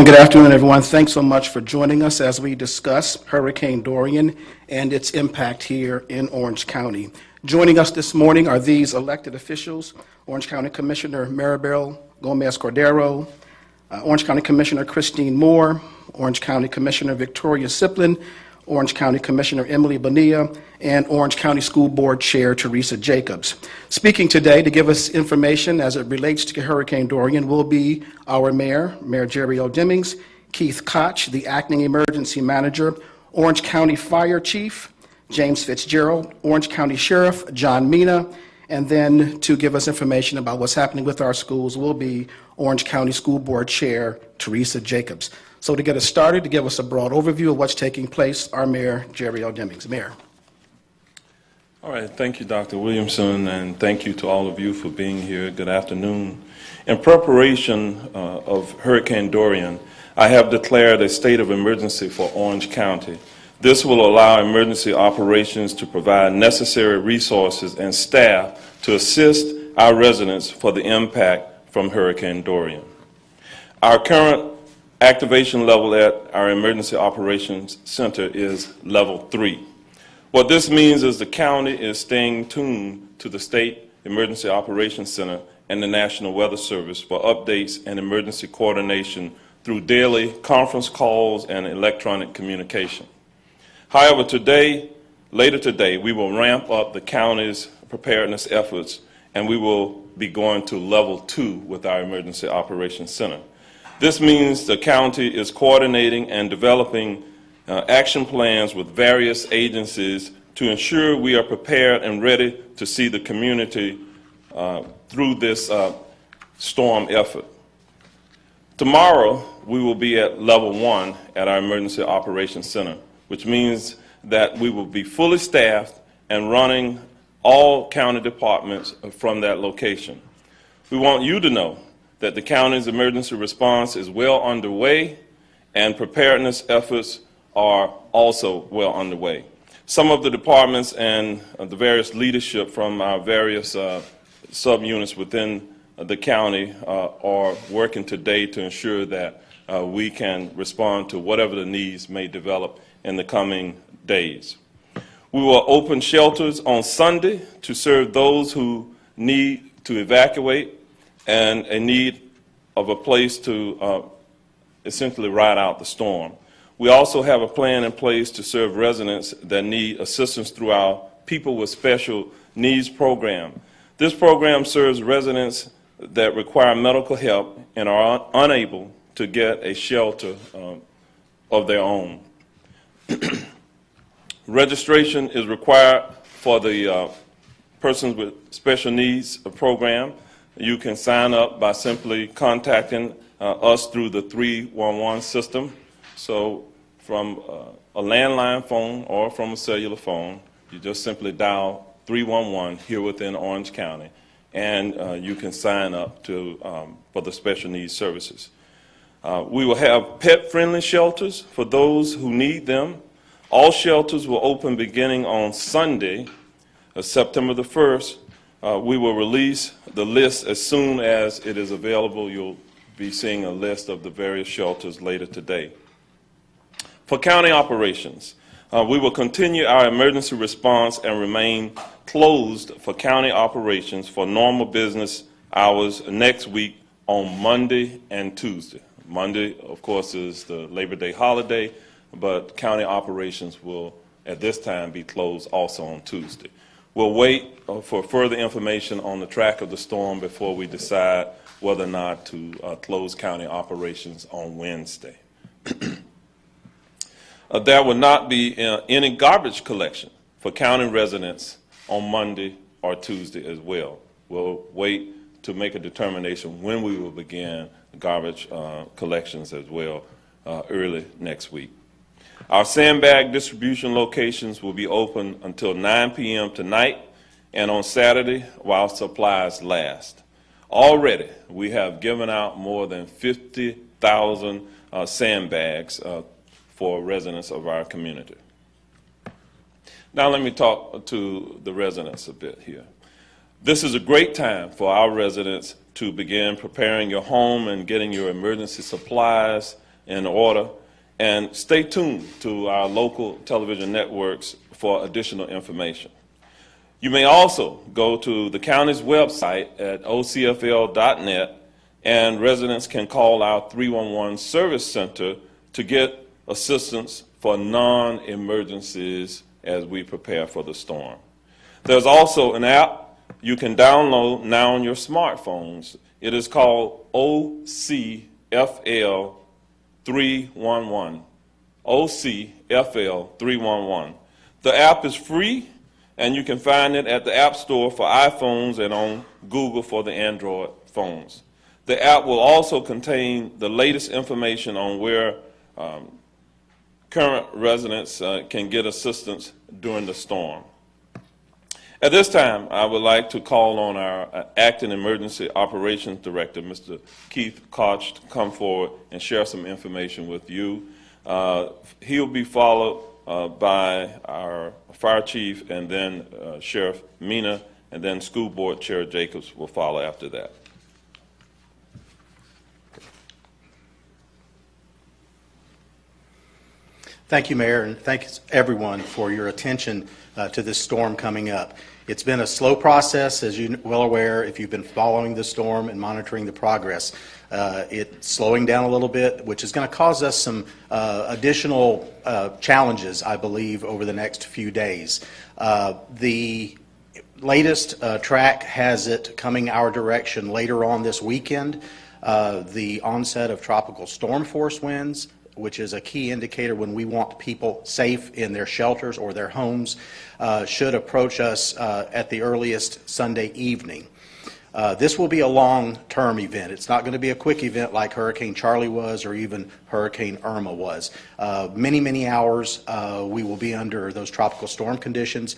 Good afternoon, everyone. Thanks so much for joining us as we discuss Hurricane Dorian and its impact here in Orange County. Joining us this morning are these elected officials: Orange County Commissioner Maribel Gomez-Cordero, Orange County Commissioner Christine Moore, Orange County Commissioner Victoria Siplin, Orange County Commissioner Emily Bonilla, and Orange County School Board Chair Teresa Jacobs. Speaking today to give us information as it relates to Hurricane Dorian will be our Mayor Jerry L. Demings, Keith Koch, the Acting Emergency Manager, Orange County Fire Chief James Fitzgerald, Orange County Sheriff John Mina, and then to give us information about what's happening with our schools will be Orange County School Board Chair Teresa Jacobs. So to get us started, to give us a broad overview of what's taking place, our Mayor, Jerry L. Demings. Mayor. All right, thank you, Dr. Williamson, and thank you to all of you for being here. Good afternoon. In preparation of Hurricane Dorian, I have declared a state of emergency for Orange County. This will allow emergency operations to provide necessary resources and staff to assist our residents for the impact from Hurricane Dorian. Our current activation level at our Emergency Operations Center is level 3. What this means is the county is staying tuned to the State Emergency Operations Center and the National Weather Service for updates and emergency coordination through daily conference calls and electronic communication. However, later today, we will ramp up the county's preparedness efforts and we will be going to level 2 with our Emergency Operations Center. This means the county is coordinating and developing action plans with various agencies to ensure we are prepared and ready to see the community through this storm effort. Tomorrow, we will be at level 1 at our Emergency Operations Center, which means that we will be fully staffed and running all county departments from that location. We want you to know that the county's emergency response is well underway and preparedness efforts are also well underway. Some of the departments and the various leadership from our various subunits within the county are working today to ensure that we can respond to whatever the needs may develop in the coming days. We will open shelters on Sunday to serve those who need to evacuate and a need of a place to essentially ride out the storm. We also have a plan in place to serve residents that need assistance through our People with Special Needs program. This program serves residents that require medical help and are unable to get a shelter of their own. Registration is required for the Persons with Special Needs program. You can sign up by simply contacting us through the 311 system. So from a landline phone or from a cellular phone, you just simply dial 311 here within Orange County, and you can sign up for the special needs services. We will have pet-friendly shelters for those who need them. All shelters will open beginning on Sunday, September the 1st. We will release the list as soon as it is available. You'll be seeing a list of the various shelters later today. For county operations, we will continue our emergency response and remain closed for county operations for normal business hours next week on Monday and Tuesday. Monday, of course, is the Labor Day holiday, but county operations will at this time be closed also on Tuesday. We'll wait for further information on the track of the storm before we decide whether or not to close county operations on Wednesday. There will not be any garbage collection for county residents on Monday or Tuesday as well. We'll wait to make a determination when we will begin garbage collections as well early next week. Our sandbag distribution locations will be open until 9 p.m. tonight and on Saturday while supplies last. Already, we have given out more than 50,000 sandbags for residents of our community. Now let me talk to the residents a bit here. This is a great time for our residents to begin preparing your home and getting your emergency supplies in order. And stay tuned to our local television networks for additional information. You may also go to the county's website at ocfl.net, and residents can call our 311 service center to get assistance for non-emergencies as we prepare for the storm. There's also an app you can download now on your smartphones. It is called OCFL 311. OCFL 311. The app is free, and you can find it at the App Store for iPhones and on Google for the Android phones. The app will also contain the latest information on where current residents can get assistance during the storm. At this time, I would like to call on our Acting Emergency Operations Director, Mr. Keith Koch, to come forward and share some information with you. He'll be followed by our Fire Chief, and then Sheriff Mina, and then School Board Chair Jacobs will follow after that. Thank you, Mayor, and thanks everyone for your attention to this storm coming up. It's been a slow process, as you're well aware, if you've been following the storm and monitoring the progress. It's slowing down a little bit, which is going to cause us some additional challenges, I believe, over the next few days. The latest track has it coming our direction later on this weekend. The onset of tropical storm force winds, which is a key indicator when we want people safe in their shelters or their homes, should approach us at the earliest Sunday evening. This will be a long-term event. It's not going to be a quick event like Hurricane Charlie was or even Hurricane Irma was. Many, many hours we will be under those tropical storm conditions,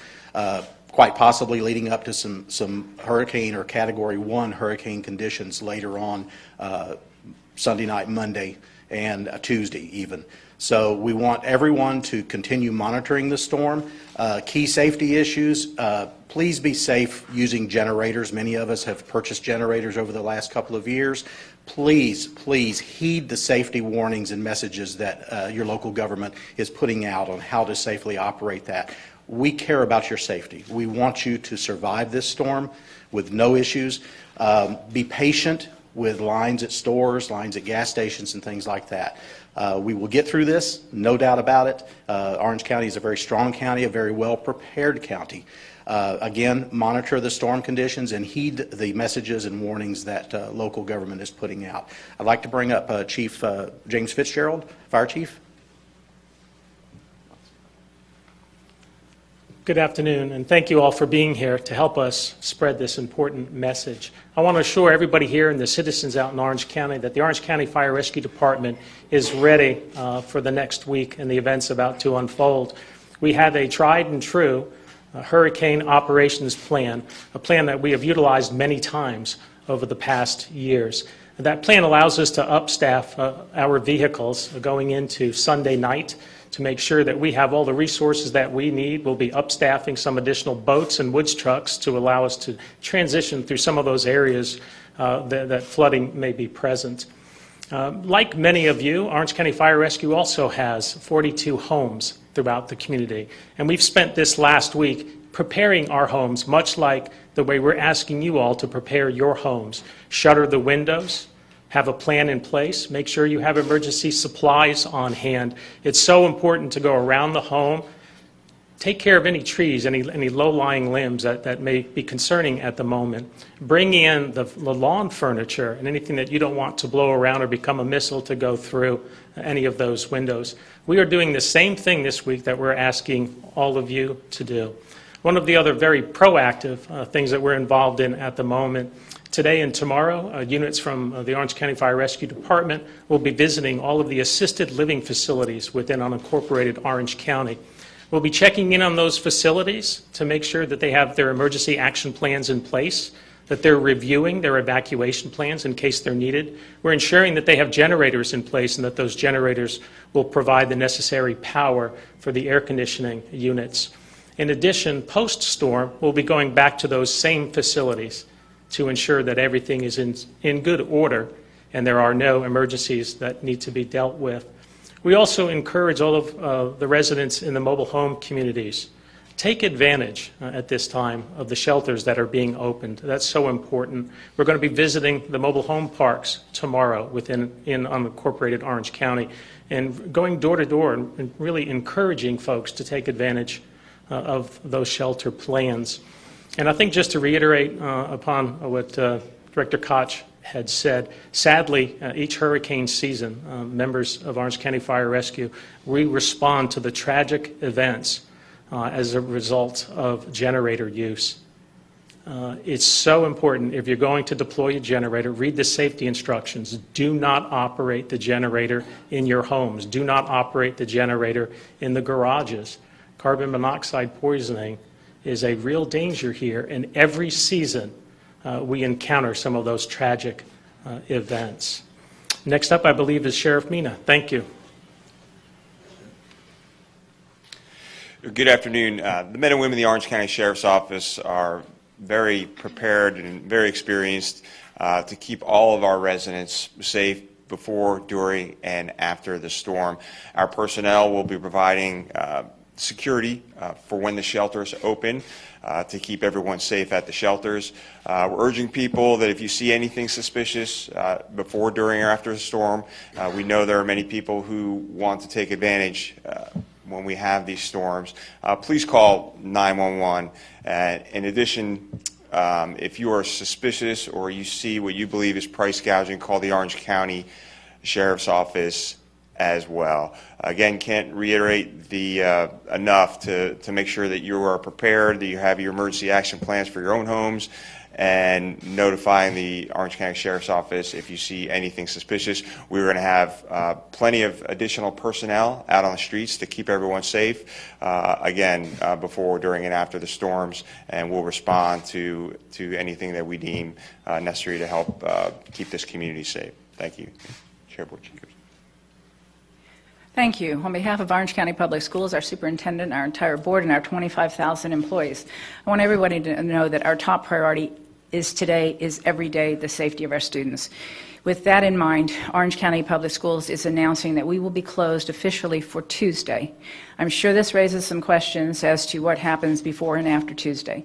quite possibly leading up to some hurricane or Category 1 hurricane conditions later on Sunday night, Monday, and Tuesday even. So we want everyone to continue monitoring the storm. Key safety issues, please be safe using generators. Many of us have purchased generators over the last couple of years. Please, please heed the safety warnings and messages that your local government is putting out on how to safely operate that. We care about your safety. We want you to survive this storm with no issues. Be patient with lines at stores, lines at gas stations, and things like that. We will get through this, no doubt about it. Orange County is a very strong county, a very well-prepared county. Again, monitor the storm conditions and heed the messages and warnings that local government is putting out. I'd like to bring up Chief James Fitzgerald, Fire Chief. Good afternoon, and thank you all for being here to help us spread this important message. I want to assure everybody here and the citizens out in Orange County that the Orange County Fire Rescue Department is ready for the next week and the events about to unfold. We have a tried and true hurricane operations plan, a plan that we have utilized many times over the past years. That plan allows us to upstaff our vehicles going into Sunday night to make sure that we have all the resources that we need. We'll be upstaffing some additional boats and woods trucks to allow us to transition through some of those areas that flooding may be present. Like many of you, Orange County Fire Rescue also has 42 homes throughout the community. And we've spent this last week preparing our homes much like the way we're asking you all to prepare your homes. Shutter the windows, have a plan in place, make sure you have emergency supplies on hand. It's so important to go around the home, take care of any trees, any low-lying limbs that may be concerning at the moment. Bring in the lawn furniture and anything that you don't want to blow around or become a missile to go through any of those windows. We are doing the same thing this week that we're asking all of you to do. One of the other very proactive things that we're involved in at the moment, today and tomorrow, units from the Orange County Fire Rescue Department will be visiting all of the assisted living facilities within unincorporated Orange County. We'll be checking in on those facilities to make sure that they have their emergency action plans in place, that they're reviewing their evacuation plans in case they're needed. We're ensuring that they have generators in place and that those generators will provide the necessary power for the air conditioning units. In addition, post-storm, we'll be going back to those same facilities to ensure that everything is in good order and there are no emergencies that need to be dealt with. We also encourage all of the residents in the mobile home communities, take advantage at this time of the shelters that are being opened. That's so important. We're going to be visiting the mobile home parks tomorrow within unincorporated Orange County and going door to door and really encouraging folks to take advantage of those shelter plans. And I think just to reiterate upon what Director Koch had said, sadly, each hurricane season, members of Orange County Fire Rescue, we respond to the tragic events as a result of generator use. It's so important, if you're going to deploy a generator, read the safety instructions. Do not operate the generator in your homes. Do not operate the generator in the garages. Carbon monoxide poisoning is a real danger here, and every season we encounter some of those tragic events. Next up, I believe, is Sheriff Mina. Thank you. Good afternoon. The men and women of the Orange County Sheriff's Office are very prepared and very experienced to keep all of our residents safe before, during, and after the storm. Our personnel will be providing security for when the shelters open to keep everyone safe at the shelters. We're urging people that if you see anything suspicious before, during, or after the storm, we know there are many people who want to take advantage when we have these storms, please call 911. In addition, if you are suspicious or you see what you believe is price gouging, call the Orange County Sheriff's Office as well. Again, can't reiterate enough to make sure that you are prepared, that you have your emergency action plans for your own homes, and notifying the Orange County Sheriff's Office if you see anything suspicious. We're going to have plenty of additional personnel out on the streets to keep everyone safe, again, before, during, and after the storms, and we'll respond to anything that we deem necessary to help keep this community safe. Thank you. Chair Board. Thank you. On behalf of Orange County Public Schools, our superintendent, our entire board, and our 25,000 employees, I want everybody to know that our top priority is every day the safety of our students. With that in mind, Orange County Public Schools is announcing that we will be closed officially for Tuesday. I'm sure this raises some questions as to what happens before and after Tuesday.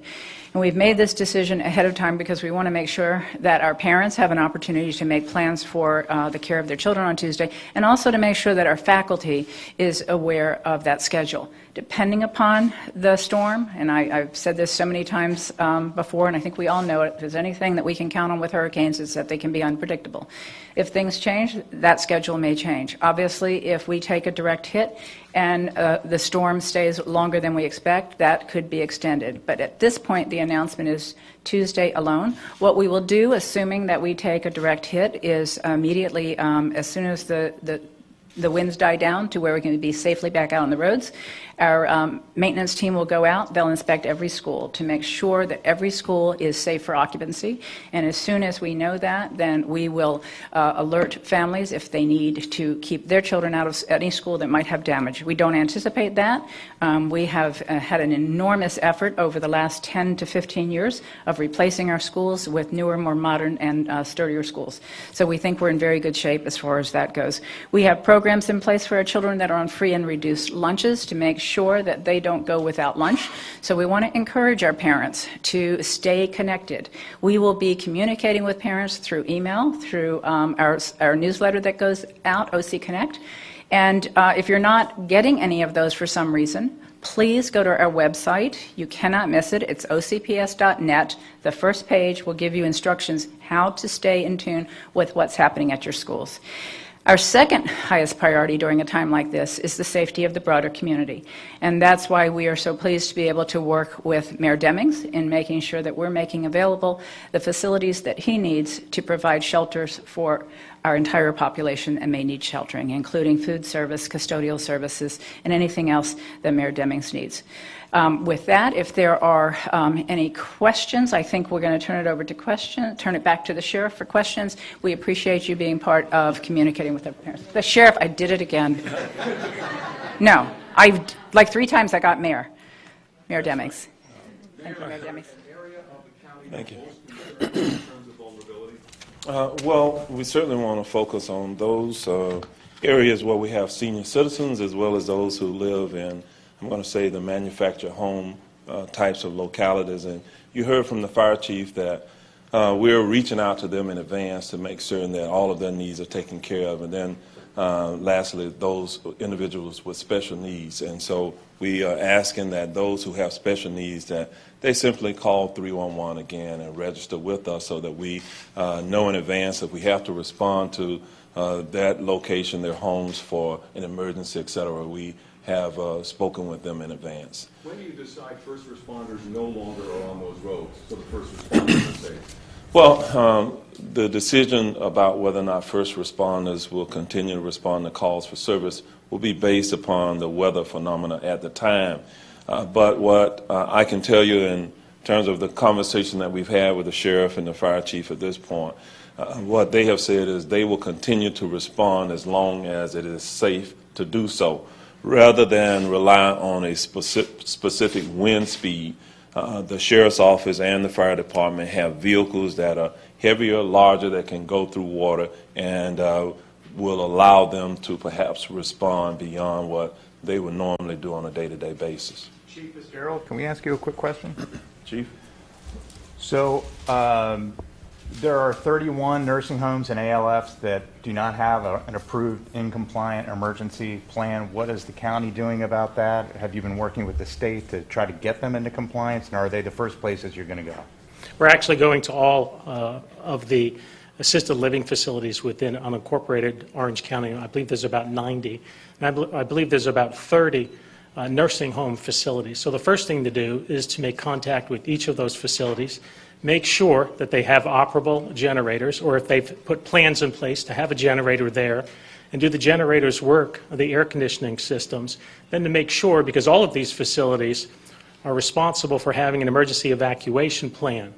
And we've made this decision ahead of time because we want to make sure that our parents have an opportunity to make plans for the care of their children on Tuesday, and also to make sure that our faculty is aware of that schedule. Depending upon the storm, and I've said this so many times before, and I think we all know it, if there's anything that we can count on with hurricanes, it's that they can be unpredictable. If things change, that schedule may change. Obviously, if we take a direct hit and the storm stays longer than we expect, that could be extended. But at this point, the announcement is Tuesday alone. What we will do, assuming that we take a direct hit, is immediately, as soon as the winds die down to where we can be safely back out on the roads, our maintenance team will go out. They'll inspect every school to make sure that every school is safe for occupancy. And as soon as we know that, then we will alert families if they need to keep their children out of any school that might have damage. We don't anticipate that. We have had an enormous effort over the last 10 to 15 years of replacing our schools with newer, more modern, and sturdier schools. So we think we're in very good shape as far as that goes. We have programs in place for our children that are on free and reduced lunches to make sure that they don't go without lunch. So we want to encourage our parents to stay connected. We will be communicating with parents through email, through our newsletter that goes out, OC Connect. And if you're not getting any of those for some reason, please go to our website. You cannot miss it. It's ocps.net. The first page will give you instructions how to stay in tune with what's happening at your schools. Our second highest priority during a time like this is the safety of the broader community. And that's why we are so pleased to be able to work with Mayor Demings in making sure that we're making available the facilities that he needs to provide shelters for our entire population that may need sheltering, including food service, custodial services, and anything else that Mayor Demings needs. With that, if there are any questions, I think we're going to turn it back to the sheriff for questions. We appreciate you being part of communicating with our parents. The sheriff, I did it again. No, like 3 times I got Mayor Demings. Thank you, Mayor Demings. Thank you. In terms of vulnerability? Well, we certainly want to focus on those areas where we have senior citizens as well as those who live in, I'm going to say, the manufactured home types of localities. And you heard from the fire chief that we're reaching out to them in advance to make certain that all of their needs are taken care of. And then lastly, those individuals with special needs. And so we are asking that those who have special needs, that they simply call 311 again and register with us so that we know in advance if we have to respond to that location, their homes, for an emergency, et cetera. We have spoken with them in advance. When do you decide first responders no longer are on those roads, so the first responders are safe? Well, the decision about whether or not first responders will continue to respond to calls for service will be based upon the weather phenomena at the time. But what I can tell you in terms of the conversation that we've had with the sheriff and the fire chief at this point, what they have said is they will continue to respond as long as it is safe to do so, rather than rely on a specific wind speed. The sheriff's office and the fire department have vehicles that are heavier, larger, that can go through water, and will allow them to perhaps respond beyond what they would normally do on a day-to-day basis. Chief Fitzgerald, can we ask you a quick question? Chief? So there are 31 nursing homes and ALFs that do not have an approved in-compliant emergency plan. What is the county doing about that? Have you been working with the state to try to get them into compliance, and are they the first places you're going to go? We're actually going to all of the assisted living facilities within unincorporated Orange County. I believe there's about 90, and I believe there's about 30 nursing home facilities. So the first thing to do is to make contact with each of those facilities, make sure that they have operable generators, or if they've put plans in place to have a generator there, and do the generators work, the air conditioning systems, then to make sure, because all of these facilities are responsible for having an emergency evacuation plan.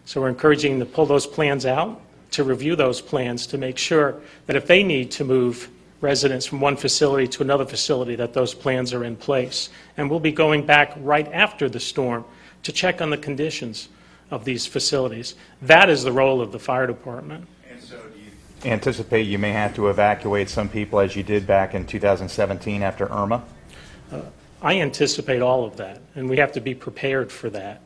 So we're encouraging them to pull those plans out, to review those plans, to make sure that if they need to move residents from one facility to another facility, that those plans are in place. And we'll be going back right after the storm to check on the conditions of these facilities. That is the role of the fire department. And so do you anticipate you may have to evacuate some people as you did back in 2017 after Irma? I anticipate all of that, and we have to be prepared for that.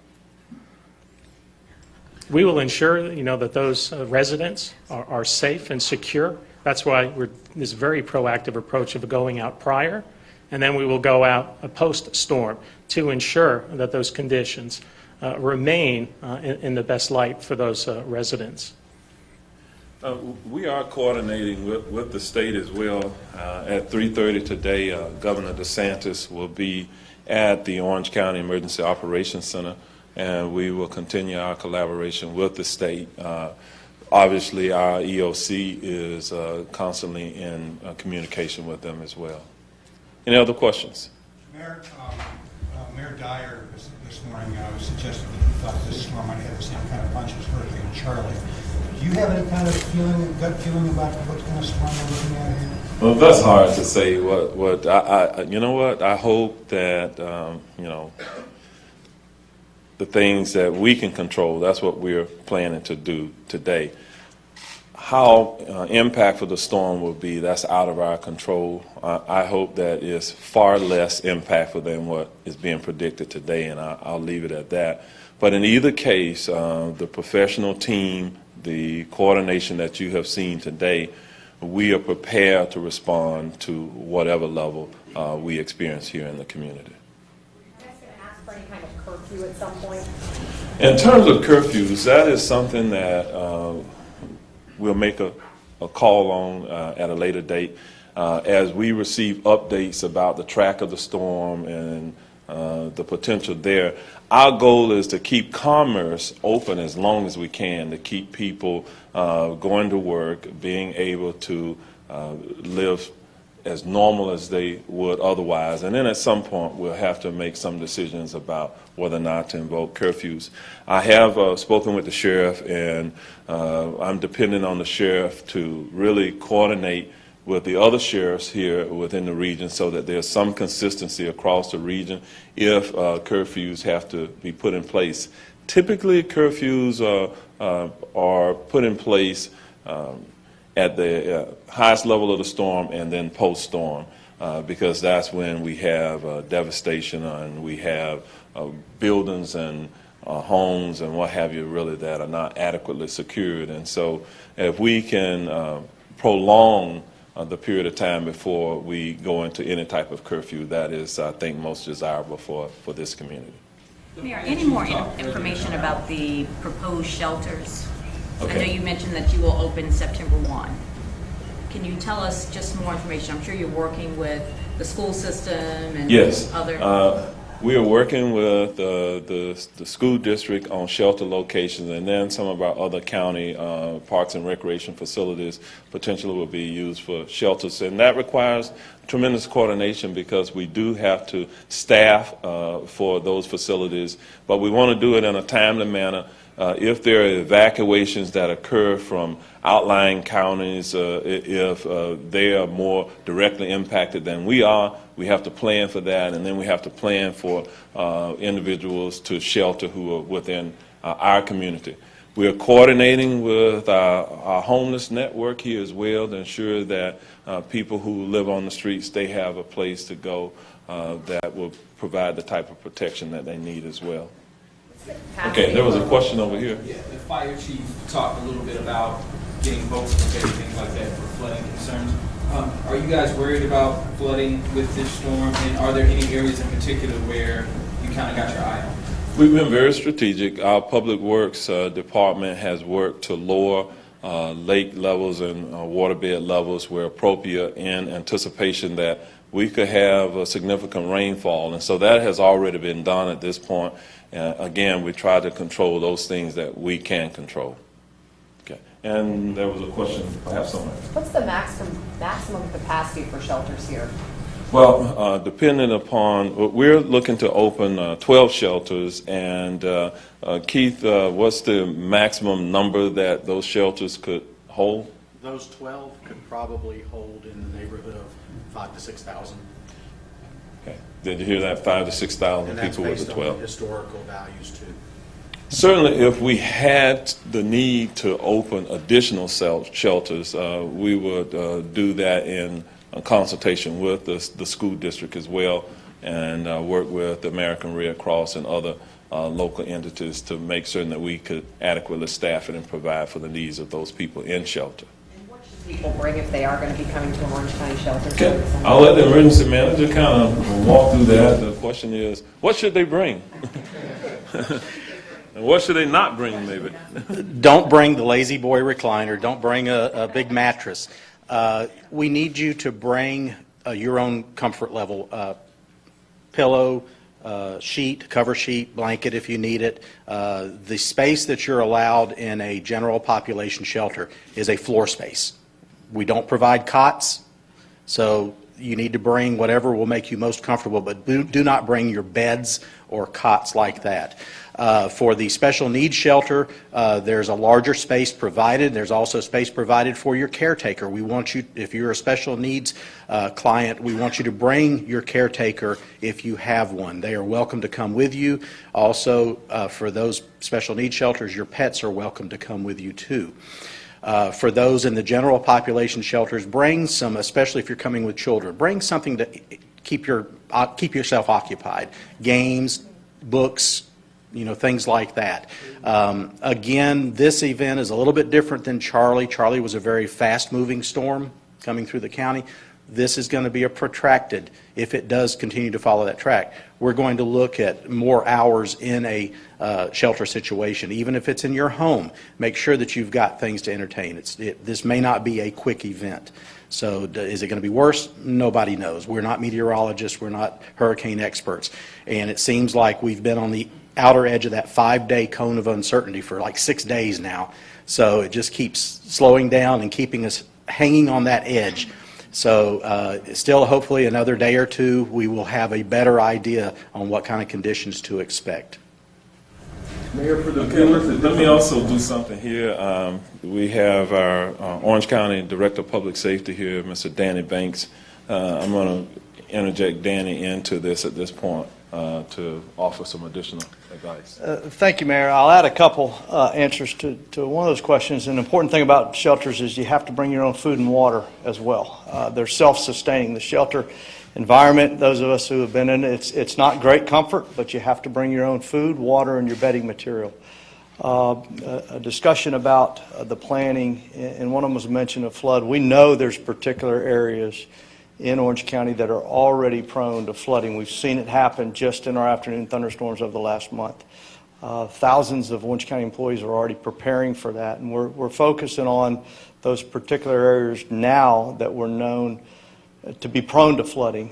We will ensure, that those residents are safe and secure. That's why we're this very proactive approach of going out prior, and then we will go out post-storm to ensure that those conditions remain in the best light for those residents. We are coordinating with the state as well. At 3:30 today, Governor DeSantis will be at the Orange County Emergency Operations Center, and we will continue our collaboration with the state. Obviously, our EOC is constantly in communication with them as well. Any other questions? Mayor, Mayor Dyer this morning suggested that he thought this storm might have the same kind of punch as Hurricane Charlie. Do you have any kind of gut feeling about what kind of storm we're looking at here? Well, that's hard to say. I hope that the things that we can control, that's what we're planning to do today. How impactful the storm will be, that's out of our control. I hope that it's far less impactful than what is being predicted today, and I'll leave it at that. But in either case, the professional team, the coordination that you have seen today, we are prepared to respond to whatever level we experience here in the community. Are you guys going to ask for any kind of curfew at some point? In terms of curfews, that is something that we'll make a call on at a later date. As we receive updates about the track of the storm and the potential there, our goal is to keep commerce open as long as we can, to keep people going to work, being able to live as normal as they would otherwise. And then at some point, we'll have to make some decisions about whether or not to invoke curfews. I have spoken with the sheriff, and I'm depending on the sheriff to really coordinate with the other sheriffs here within the region so that there's some consistency across the region if curfews have to be put in place. Typically, curfews are put in place at the highest level of the storm and then post-storm, because that's when we have devastation and we have buildings and homes and what have you really that are not adequately secured. And so if we can prolong the period of time before we go into any type of curfew, that is, I think, most desirable for this community. Mayor, any more information about the proposed shelters? I know Okay. you mentioned that you will open September 1. Can you tell us just more information? I'm sure you're working with the school system and Yes. other... We are working with the school district on shelter locations, and then some of our other county parks and recreation facilities potentially will be used for shelters. And that requires tremendous coordination because we do have to staff for those facilities, but we want to do it in a timely manner. If there are evacuations that occur from outlying counties, if they are more directly impacted than we are, we have to plan for that, and then we have to plan for individuals to shelter who are within our community. We are coordinating with our homeless network here as well to ensure that people who live on the streets, they have a place to go that will provide the type of protection that they need as well. Okay, there was a question over here. Yeah, the fire chief talked a little bit about getting boats prepared, things like that for flooding concerns. Are you guys worried about flooding with this storm, and are there any areas in particular where you kind of got your eye on? We've been very strategic. Our Public Works Department has worked to lower lake levels and waterbed levels where appropriate in anticipation that we could have a significant rainfall. And so that has already been done at this point. Again, we try to control those things that we can control. Okay. And there was a question, perhaps somewhere. What's the maximum capacity for shelters here? Well, depending upon, we're looking to open 12 shelters, and Keith, what's the maximum number that those shelters could hold? Those 12 could probably hold in the neighborhood of 5,000 to 6,000. Okay. Did you hear that? 5,000 to 6,000 And that's people with based the on 12. historical values too. Certainly, if we had the need to open additional shelters, we would do that in consultation with the school district as well, and work with the American Red Cross and other local entities to make certain that we could adequately staff it and provide for the needs of those people in shelter. And what should people bring if they are going to be coming to an Orange County shelter? Okay. I'll let the emergency manager kind of walk through that. The question is, what should they bring? And what should they not bring, maybe? Don't bring the lazy boy recliner. Don't bring a big mattress. We need you to bring your own comfort level pillow, sheet, cover sheet, blanket if you need it. The space that you're allowed in a general population shelter is a floor space. We don't provide cots, so you need to bring whatever will make you most comfortable, but do not bring your beds or cots like that. For the special needs shelter, there's a larger space provided. There's also space provided for your caretaker. We want you, if you're a special needs client, we want you to bring your caretaker if you have one. They are welcome to come with you. Also, for those special needs shelters, your pets are welcome to come with you too. For those in the general population shelters, bring some, especially if you're coming with children, bring something to keep yourself occupied. Games, books, things like that. Again, this event is a little bit different than Charlie. Charlie was a very fast-moving storm coming through the county. This is going to be a protracted, if it does continue to follow that track. We're going to look at more hours in a shelter situation, even if it's in your home. Make sure that you've got things to entertain. This may not be a quick event. So is it going to be worse? Nobody knows. We're not meteorologists. We're not hurricane experts. And it seems like we've been on the outer edge of that 5-day cone of uncertainty for like 6 days now. So it just keeps slowing down and keeping us hanging on that edge. So still hopefully another day or two we will have a better idea on what kind of conditions to expect. Mayor, for the Okay, let me also do something here. We have our Orange County Director of Public Safety here, Mr. Danny Banks. I'm going to interject Danny into this at this point to offer some additional. advice? Thank you, Mayor. I'll add a couple answers to one of those questions. An important thing about shelters is you have to bring your own food and water as well. They're self-sustaining. The shelter environment, those of us who have been in it, it's not great comfort, but you have to bring your own food, water, and your bedding material. A discussion about the planning, and one of them was mention of flood. We know there's particular areas in Orange County that are already prone to flooding. We've seen it happen just in our afternoon thunderstorms over the last month. Thousands of Orange County employees are already preparing for that, and we're focusing on those particular areas now that we're known to be prone to flooding.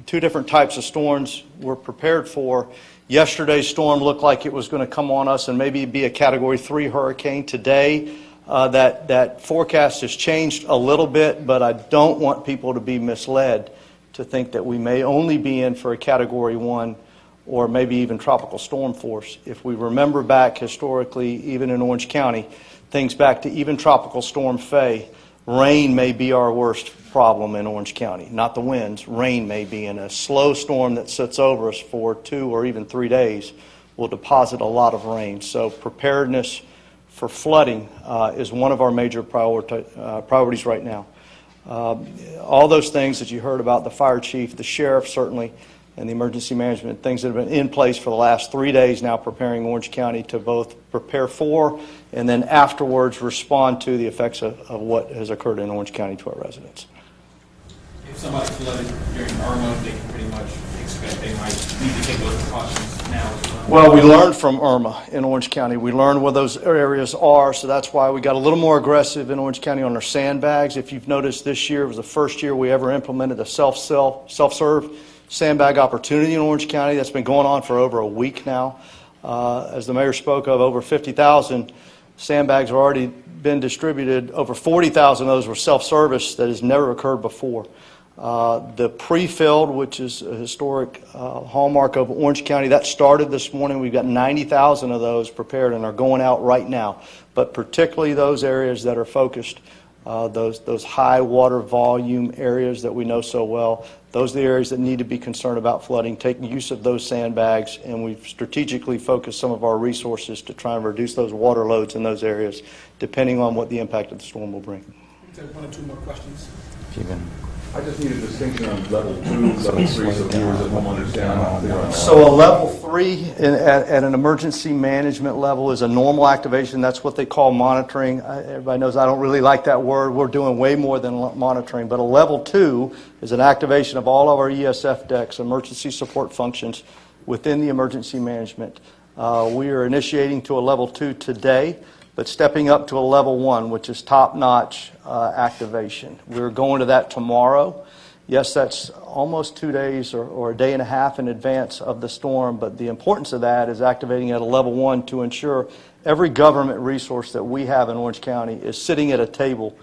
Two different types of storms we're prepared for. Yesterday's storm looked like it was going to come on us and maybe be a Category 3 hurricane. Today, that forecast has changed a little bit, but I don't want people to be misled to think that we may only be in for a Category 1 or maybe even tropical storm force. If we remember back historically, even in Orange County, things back to even Tropical Storm Faye, rain may be our worst problem in Orange County. Not the winds, rain may be. And a slow storm that sits over us for 2 or even 3 days will deposit a lot of rain. So preparedness for flooding is one of our major priorities right now. All those things that you heard about, the fire chief, the sheriff certainly, and the emergency management, things that have been in place for the last 3 days now preparing Orange County to both prepare for and then afterwards respond to the effects of what has occurred in Orange County to our residents. If somebody flooded during Irma, they can pretty much expect they might need to take those precautions now as well. Well, we learned from Irma in Orange County. We learned where those areas are, so that's why we got a little more aggressive in Orange County on our sandbags. If you've noticed, this year was the first year we ever implemented a self-serve sandbag opportunity in Orange County. That's been going on for over a week now. As the mayor spoke of, over 50,000 sandbags have already been distributed. Over 40,000 of those were self-service. That has never occurred before. The pre-filled, which is a historic hallmark of Orange County, that started this morning. We've got 90,000 of those prepared and are going out right now. But particularly those areas that are focused, those high water volume areas that we know so well, those are the areas that need to be concerned about flooding. Take use of those sandbags, and we've strategically focused some of our resources to try and reduce those water loads in those areas, depending on what the impact of the storm will bring. Take 1 or 2 more questions. I just need a distinction on level 2, level 3, so viewers at home understand. So a level 3 at an emergency management level is a normal activation. That's what they call monitoring. Everybody knows I don't really like that word. We're doing way more than monitoring. But a level 2 is an activation of all of our ESF decks, emergency support functions, within the emergency management. We are initiating to a level 2 today, but stepping up to a level 1, which is top-notch activation. We're going to that tomorrow. Yes, that's almost 2 days or a day and a half in advance of the storm, but the importance of that is activating at a level 1 to ensure every government resource that we have in Orange County is sitting at a table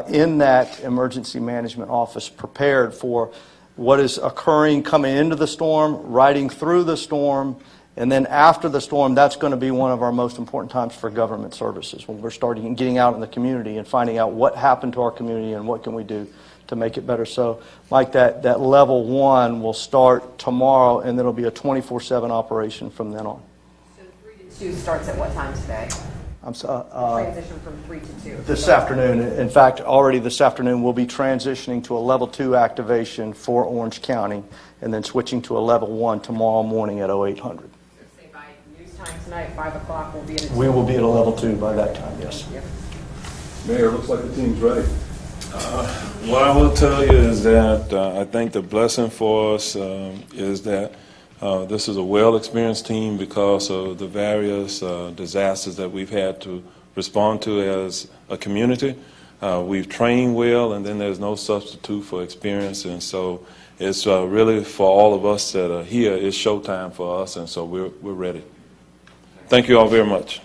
in that emergency management office prepared for what is occurring coming into the storm, riding through the storm, and then after the storm. That's going to be one of our most important times for government services, when we're starting getting out in the community and finding out what happened to our community and what can we do to make it better. So, Mike, that level 1 will start tomorrow, and it'll be a 24/7 operation from then on. So 3 to 2 starts at what time today? Transition from 3 to 2. This afternoon. In fact, already this afternoon, we'll be transitioning to a level 2 activation for Orange County, and then switching to a level 1 tomorrow morning at 0800. Say by news time tonight, 5 o'clock, we'll be at a We will be at a level 2 by that time, yes. Mayor, looks like the team's ready. What I will tell you is that I think the blessing for us is that this is a well-experienced team because of the various disasters that we've had to respond to as a community. We've trained well, and then there's no substitute for experience, and so it's really for all of us that are here, it's showtime for us, and so we're ready. Thank you all very much.